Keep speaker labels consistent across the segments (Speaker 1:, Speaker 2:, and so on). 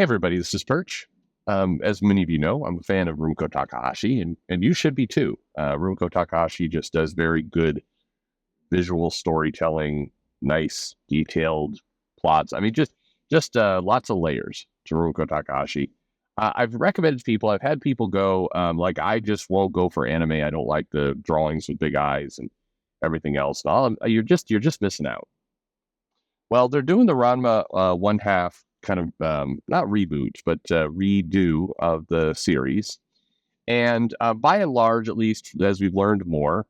Speaker 1: Hey everybody, this is Perch. As many of you know, I'm a fan of Rumiko Takahashi, and you should be too. Rumiko Takahashi just does very good visual storytelling, nice, detailed plots. I mean, just lots of layers to Rumiko Takahashi. I've recommended people. I've had people go like, I just won't go for anime. I don't like the drawings with big eyes and everything else. And you're just missing out. Well, they're doing the Ranma one half kind of not reboot, but redo of the series. And by and large, at least as we've learned more,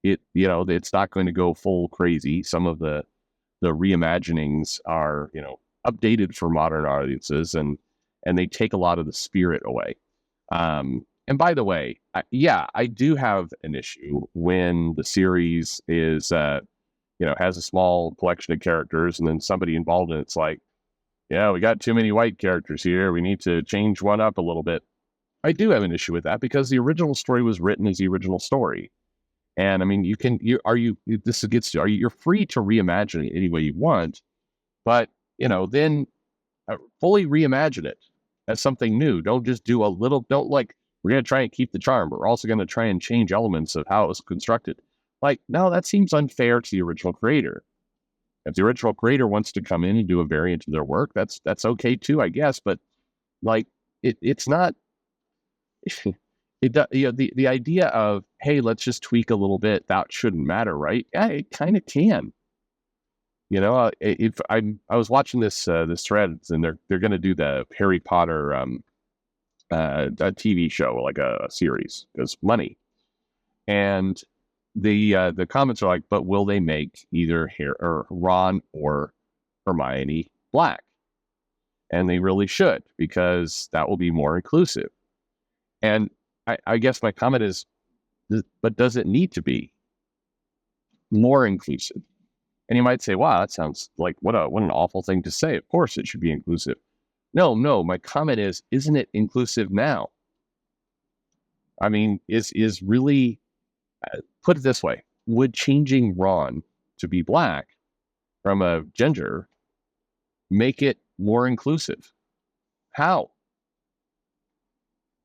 Speaker 1: it's not going to go full crazy. Some of the reimaginings are updated for modern audiences, and they take a lot of the spirit away. And by the way, I do have an issue when the series is has a small collection of characters, and then somebody involved in it's like, yeah, we got too many white characters here. We need to change one up a little bit. I do have an issue with that because the original story was written as the original story. And I mean, you're free to reimagine it any way you want, but then fully reimagine it as something new. Don't just do we're going to try and keep the charm, but we're also going to try and change elements of how it was constructed. Like, no, that seems unfair to the original creator. If the original creator wants to come in and do a variant of their work, that's okay too, I guess. But like, it's not. The idea of, hey, let's just tweak a little bit, that shouldn't matter, right? Yeah, it kind of can. If I was watching this thread, and they're going to do the Harry Potter a TV show, like a series, because money. And the comments are like, but will they make either Ron or Hermione black? And they really should, because that will be more inclusive. And I guess my comment is, but does it need to be more inclusive? And you might say, wow, that sounds like what an awful thing to say. Of course it should be inclusive. No, my comment is, isn't it inclusive now? I mean, is really, put it this way, would changing Ron to be black from a ginger make it more inclusive? How?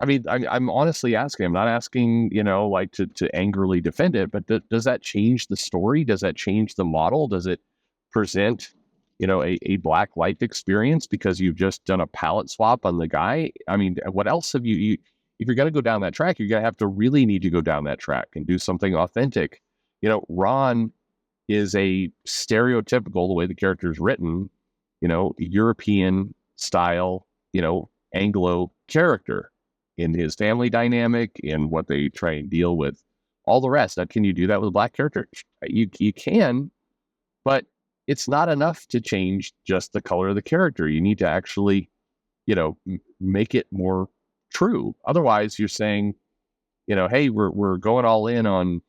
Speaker 1: I mean, I'm honestly asking. I'm not asking, to angrily defend it, but does that change the story? Does that change the model? Does it present, a black life experience because you've just done a palette swap on the guy? I mean, what else have you if you're going to go down that track, you're going to have to really need to go down that track and do something authentic. Ron is a stereotypical, the way the character is written, European style, Anglo character in his family dynamic, in what they try and deal with, all the rest. Now, can you do that with a black character? You can, but it's not enough to change just the color of the character. You need to actually, make it more true. Otherwise, you're saying, hey, we're going all in on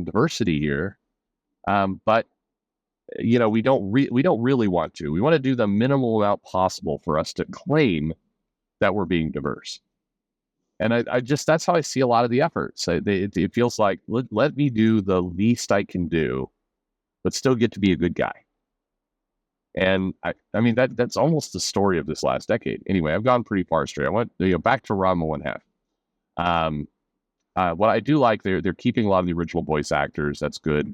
Speaker 1: diversity here, but we don't really want to. We want to do the minimal amount possible for us to claim that we're being diverse. And I just, that's how I see a lot of the efforts. It feels like, let me do the least I can do, but still get to be a good guy. And I mean, that's almost the story of this last decade. Anyway, I've gone pretty far astray. I went back to Ranma one half. What I do like, they're keeping a lot of the original voice actors. That's good.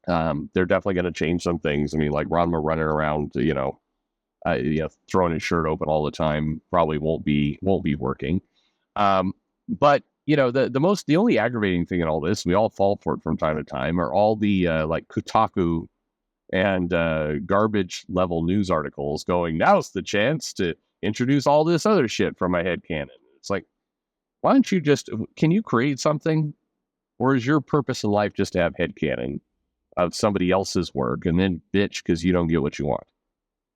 Speaker 1: They're definitely going to change some things. I mean, like Ranma running around, throwing his shirt open all the time probably won't be working. But the only aggravating thing in all this, we all fall for it from time to time, are all the like Kotaku and garbage level news articles going, now's the chance to introduce all this other shit from my headcanon. It's like, why don't you can you create something? Or is your purpose in life just to have headcanon of somebody else's work and then bitch because you don't get what you want?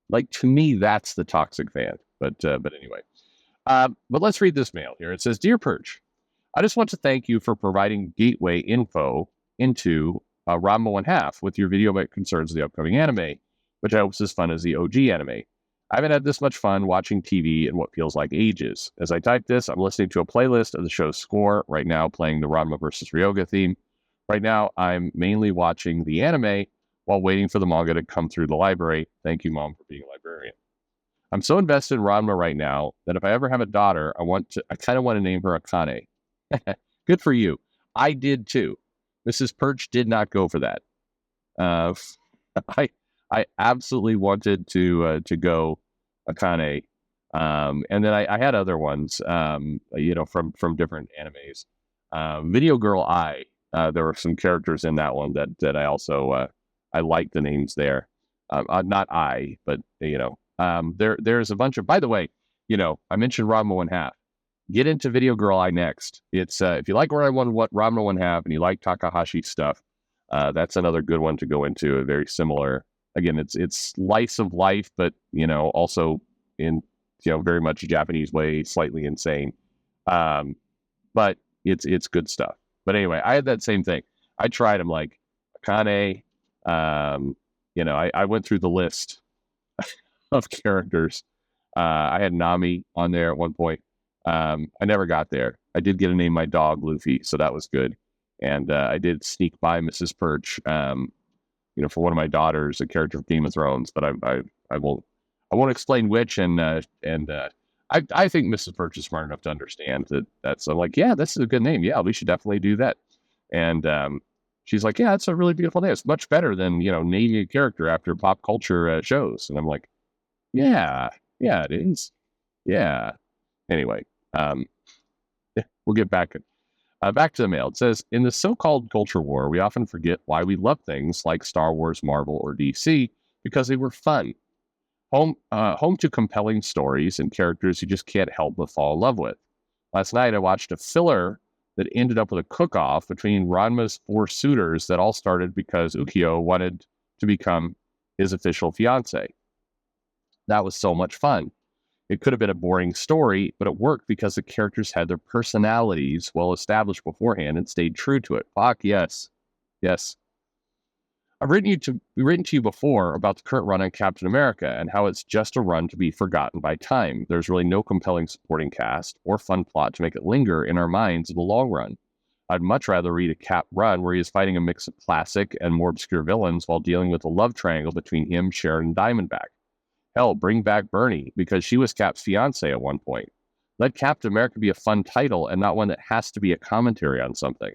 Speaker 1: Like, to me, that's the toxic fan. But anyway, but let's read this mail here. It says, Dear Perch, I just want to thank you for providing gateway info into Ranma one half with your video that concerns the upcoming anime, which I hope is as fun as the OG anime. I haven't had this much fun watching TV in what feels like ages. As I type this, I'm listening to a playlist of the show's score, right now playing the Ranma vs. Ryoga theme. Right now, I'm mainly watching the anime while waiting for the manga to come through the library. Thank you, Mom, for being a librarian. I'm so invested in Ranma right now that if I ever have a daughter, I kind of want to name her Akane. Good for you. I did too. Mrs. Perch did not go for that. Uh, I I absolutely wanted to go Akane, and then I had other ones, from different animes. Video Girl I, there were some characters in that one that I also I like the names there. Not I, but there's a bunch of. By the way, I mentioned Ranma One Half. Get into Video Girl I next. It's if you like what Ranma One Half and you like Takahashi stuff, that's another good one to go into. A very similar. Again, it's slice of life, but also in very much a Japanese way, slightly insane. But it's good stuff. But anyway, I had that same thing. I tried. I'm like Akane. I went through the list of characters. I had Nami on there at one point. I never got there. I did get to name my dog Luffy, so that was good. And I did sneak by Mrs. Perch, for one of my daughters, a character of Game of Thrones, but I won't explain which. And I think Mrs. Perch is smart enough to understand that's. I'm like, yeah, this is a good name. Yeah, we should definitely do that. And she's like, yeah, it's a really beautiful name. It's much better than naming a character after pop culture shows. And I'm like, yeah, it is. Yeah. Anyway, we'll get back to the mail. It says, in the so-called culture war, we often forget why we love things like Star Wars, Marvel, or DC because they were fun. Home to compelling stories and characters you just can't help but fall in love with. Last night, I watched a filler that ended up with a cook-off between Ranma's 4 suitors that all started because Ukyo wanted to become his official fiance. That was so much fun. It could have been a boring story, but it worked because the characters had their personalities well established beforehand and stayed true to it. Fuck yes. Yes. I've written to you before about the current run on Captain America and how it's just a run to be forgotten by time. There's really no compelling supporting cast or fun plot to make it linger in our minds in the long run. I'd much rather read a Cap run where he is fighting a mix of classic and more obscure villains while dealing with a love triangle between him, Sharon, and Diamondback. Hell, bring back Bernie, because she was Cap's fiance at one point. Let Captain America be a fun title and not one that has to be a commentary on something.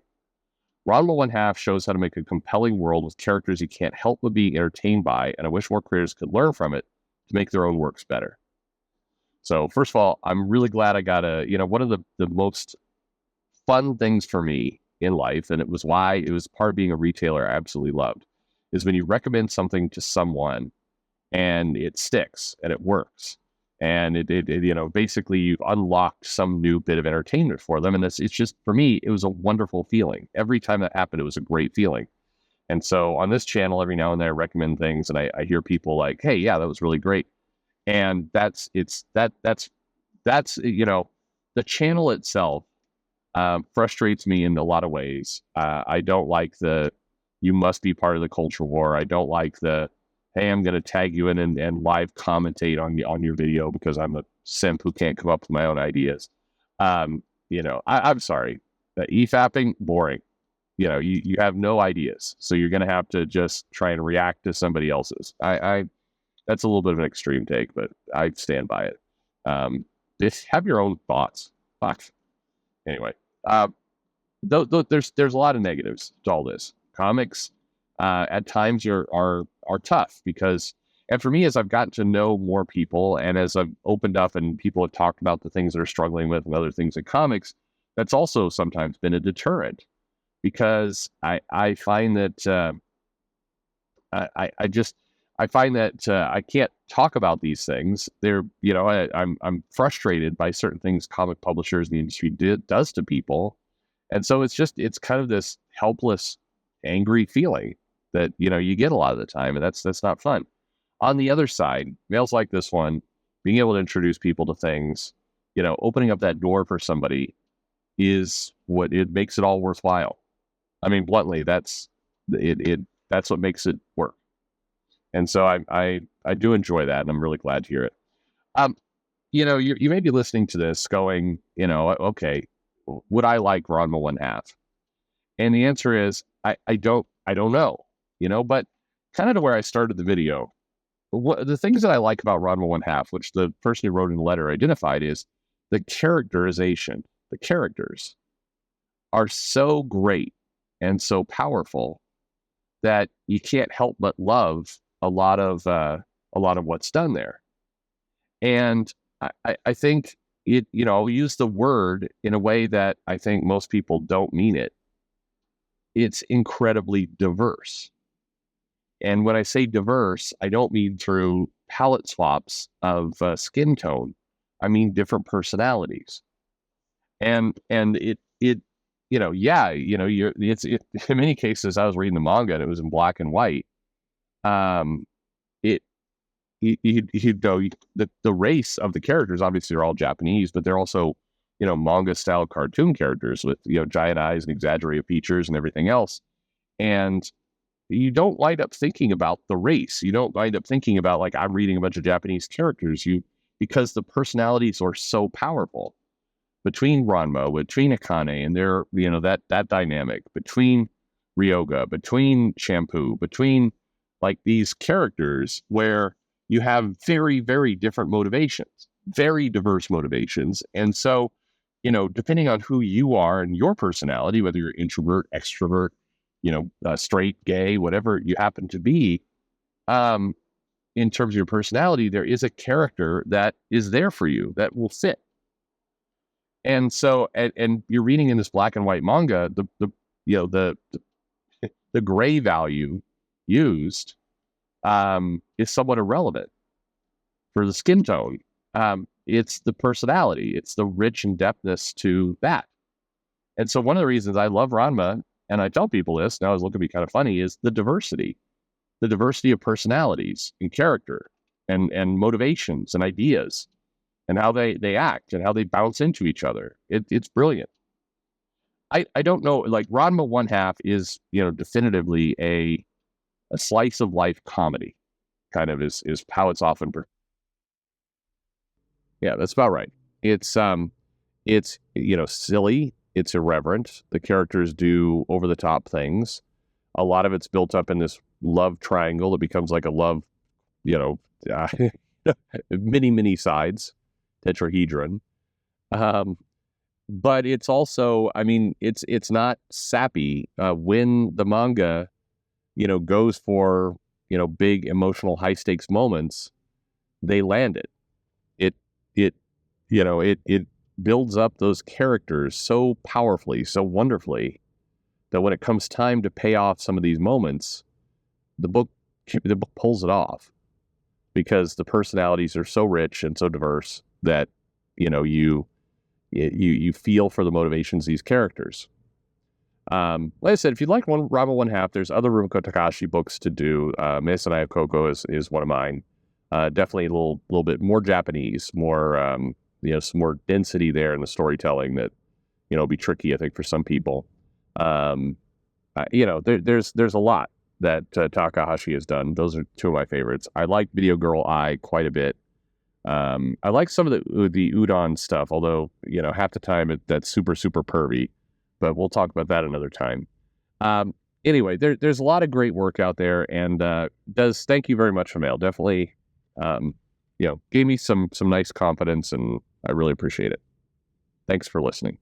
Speaker 1: Ranma One Half shows how to make a compelling world with characters you can't help but be entertained by, and I wish more creators could learn from it to make their own works better. So, first of all, I'm really glad I got one of the most fun things for me in life, and it was part of being a retailer I absolutely loved, is when you recommend something to someone and it sticks and it works. And it basically you've unlocked some new bit of entertainment for them. And it's just, for me, it was a wonderful feeling. Every time that happened, it was a great feeling. And so on this channel, every now and then I recommend things and I hear people like, hey, yeah, that was really great. And that's the channel itself frustrates me in a lot of ways. I don't like you must be part of the culture war. I don't like hey, I'm going to tag you in and live commentate on your video because I'm a simp who can't come up with my own ideas. I'm sorry. E-fapping, boring. You have no ideas. So you're going to have to just try and react to somebody else's. That's a little bit of an extreme take, but I stand by it. Just have your own thoughts. Fuck. Anyway, there's a lot of negatives to all this. Comics, at times are tough because, and for me, as I've gotten to know more people and as I've opened up and people have talked about the things they're struggling with and other things in comics, that's also sometimes been a deterrent because I find that I find that I can't talk about these things. I'm frustrated by certain things comic publishers in the industry does to people, and so it's kind of this helpless, angry feeling that you get a lot of the time, and that's not fun. On the other side, mails like this one, being able to introduce people to things, opening up that door for somebody is what it makes it all worthwhile. I mean, bluntly, that's what makes it work. And so I do enjoy that, and I'm really glad to hear it. You may be listening to this going, okay, would I like Ranma One Half? And the answer is I don't know. But kind of to where I started the video, the things that I like about Ranma One Half, which the person who wrote in the letter identified, is the characterization. The characters are so great and so powerful that you can't help but love a lot of what's done there. And I think it, I'll use the word in a way that I think most people don't mean it. It's incredibly diverse. And when I say diverse, I don't mean through palette swaps of skin tone. I mean different personalities. And it yeah, in many cases I was reading the manga and it was in black and white. Um, it the race of the characters obviously are all Japanese, but they're also manga style cartoon characters with giant eyes and exaggerated features and everything else. And you don't wind up thinking about the race. You don't wind up thinking about like I'm reading a bunch of Japanese characters. Because the personalities are so powerful between Ranma, between Akane, and their that dynamic between Ryoga, between Shampoo, between like these characters where you have very, very different motivations, very diverse motivations. And so, depending on who you are and your personality, whether you're introvert, extrovert, straight, gay, whatever you happen to be, in terms of your personality, there is a character that is there for you that will fit. And so, and you're reading in this black and white manga, the gray value used is somewhat irrelevant for the skin tone. It's the personality, it's the rich and depthness to that. And so one of the reasons I love Ranma, and I tell people this, now it's looking to be kind of funny, is the diversity of personalities and character and motivations and ideas and how they act and how they bounce into each other. It's brilliant. I don't know, like Ranma One Half is, definitively a slice of life comedy, kind of is how it's often. Yeah, that's about right. It's silly. It's irreverent. The characters do over the top things. A lot of it's built up in this love triangle. It becomes like a love, uh, many sides, tetrahedron. But it's also, I mean, it's not sappy. When the manga, goes for big emotional high stakes moments, they land it. It it builds up those characters so powerfully, so wonderfully, that when it comes time to pay off some of these moments, the book pulls it off because the personalities are so rich and so diverse that you feel for the motivations of these characters. Like I said, if you'd like Ranma One Half, there's other Rumiko Takahashi books to do. Mesanai Koko is one of mine. Definitely a little bit more Japanese, more some more density there in the storytelling that will be tricky, I think, for some people. There's a lot that Takahashi has done. Those are two of my favorites. I like Video Girl Eye quite a bit. I like some of the udon stuff, although half the time that's super pervy. But we'll talk about that another time. Anyway, there's a lot of great work out there, and thank you very much, Hamail. Definitely, gave me some nice confidence, and I really appreciate it. Thanks for listening.